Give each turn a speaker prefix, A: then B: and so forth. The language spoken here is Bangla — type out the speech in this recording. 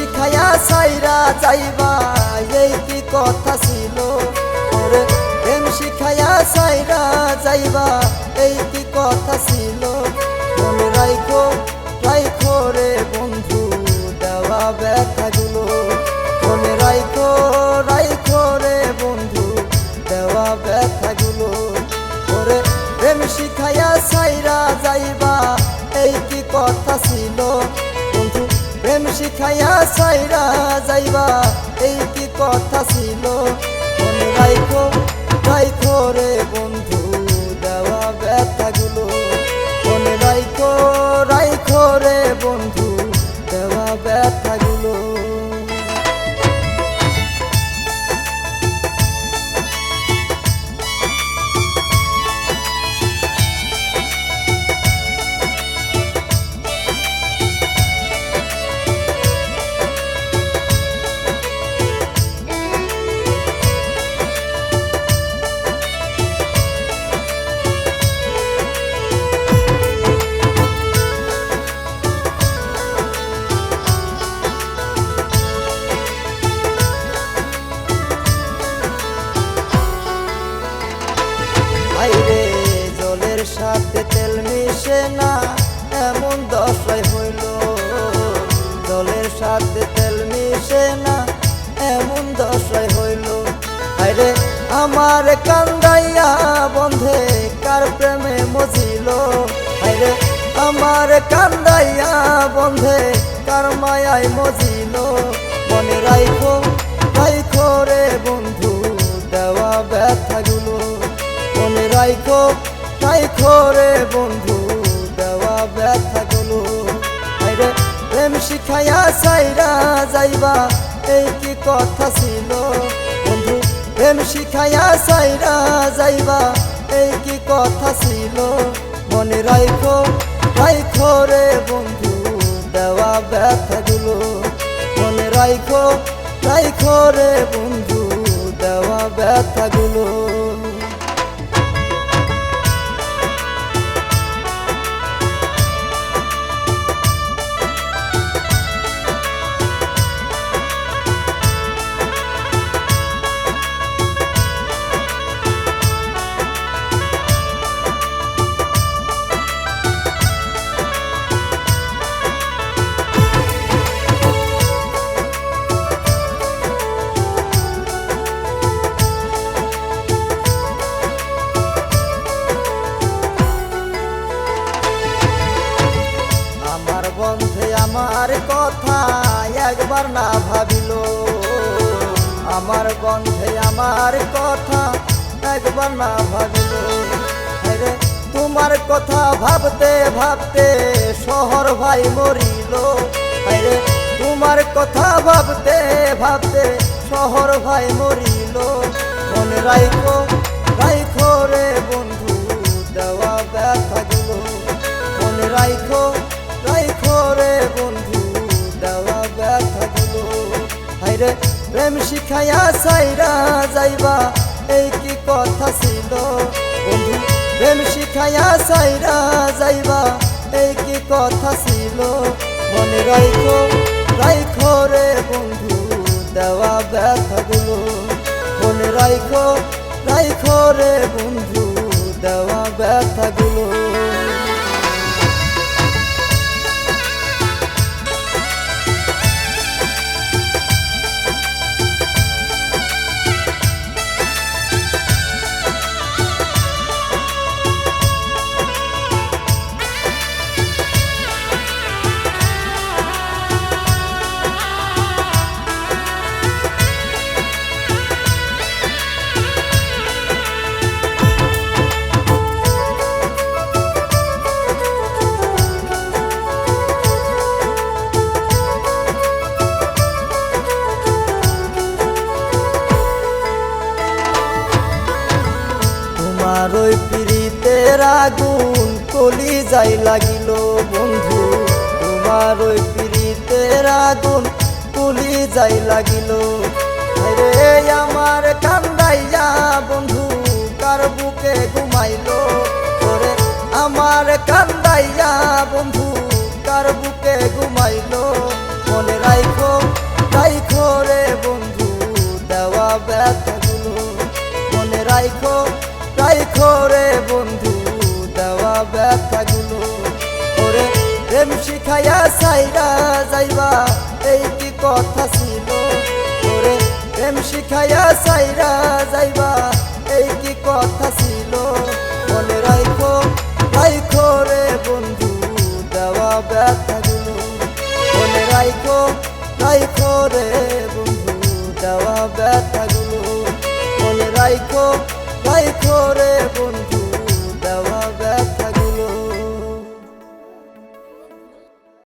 A: শিখাইয়া সাইরা যাইবা এই কি কথা ছিল ওরে প্রেম শিখাইয়া সাইরা যাইবা এই কি কথা ছিল মনে রাইখো রাইখো রে বন্ধু দেওয়া ব্যথাগুলো মনে রাইখো রাইখো রে বন্ধু দেওয়া ব্যথাগুলো ওরে প্রেম শিখাইয়া সাইরা যাইবা এই কি কথা ছিল বন্ধু প্রেম শিখাইয়া সাইরা যাইবা এই কি কথা ছিল মনে রাইখো রাইখো রে বন্ধু দেওয়া ব্যথাগুলো মনে রাইখো রাইখো রে বন্ধু দেওয়া ব্যথাগুলো আইরে জলের সাথে তেল মিশে না এমন দশাই হইল জলের সাথে তেল মিশে না এমন দশাই হইল আইরে আমার কান্দাইয়া বন্ধে কার প্রেমে মজিল আইরে আমার কান্দাইয়া বন্ধে কার মায়ায় মজিল মনে রাইখো রাইখো রে বন্ধু দেওয়া ব্যথাগুলো মনে রাইখো রাইখো রে বন্ধু দেওয়া ব্যথাগুলো আইরে প্রেম শিখাইয়া সাইরা যাইবা এই কি কথা ছিল বন্ধু প্রেম শিখাইয়া সাইরা যাইবা এই কি কথা ছিল মনে রাইখো রাইখো রে বন্ধু দেওয়া ব্যথাগুলো মনে রাইখো রাইখো রে বন্ধু দেওয়া ব্যথাগুলো বন্ধে আমার কথা একবার না ভাবিল আমার বন্ধে আমার কথা একবার না ভাবিল রে তোমার কথা ভাবতে ভাবতে শহর ভাই মরিল রে তোমার কথা ভাবতে ভাবতে শহর ভাই মরিল মনে রাইখো রাইখো রে বন্ধু দেওয়া ব্যথাগুলো মনে রাইখো রাইখো রে বন্ধু দেওয়া ব্যথাগুলো হাইরে প্রেম শিখাইয়া সাইরা যাইবা এই কি কথা ছিল বন্ধু প্রেম শিখাইয়া সাইরা যাইবা এই কি কথা ছিল মনে রাইখো রাইখো রে বন্ধু দেওয়া ব্যথাগুলো মনে রাইখো রাইখো রে বন্ধু দেওয়া ব্যথাগুলো তোমার ওই প্রীতের আগুন কলি যাই লাগিল বন্ধু তোমার ওই প্রীতের আগুন কলি যাই লাগিল রে আমার কান্দাইয়া বন্ধু কার বুকে ঘুমাইলো ওরে আমার কান্দাইয়া বন্ধু কার বুকে ঘুমাইলো মনে রাইখো রে বন্ধু দেওয়া ব্যথাগুলো। ওরে প্রেম শিখাইয়া সাইরা যাইবা এই কি কথা ছিল, ওরে প্রেম শিখাইয়া সাইরা যাইবা এই কি কথা ছিল। মনে রাইখো রাইখো রে বন্ধু দেওয়া ব্যথাগুলো, মনে রাইখো রাইখো রে বন্ধু দেওয়া ব্যথাগুলো, মনে রাইখো রাইখো রে বন্ধু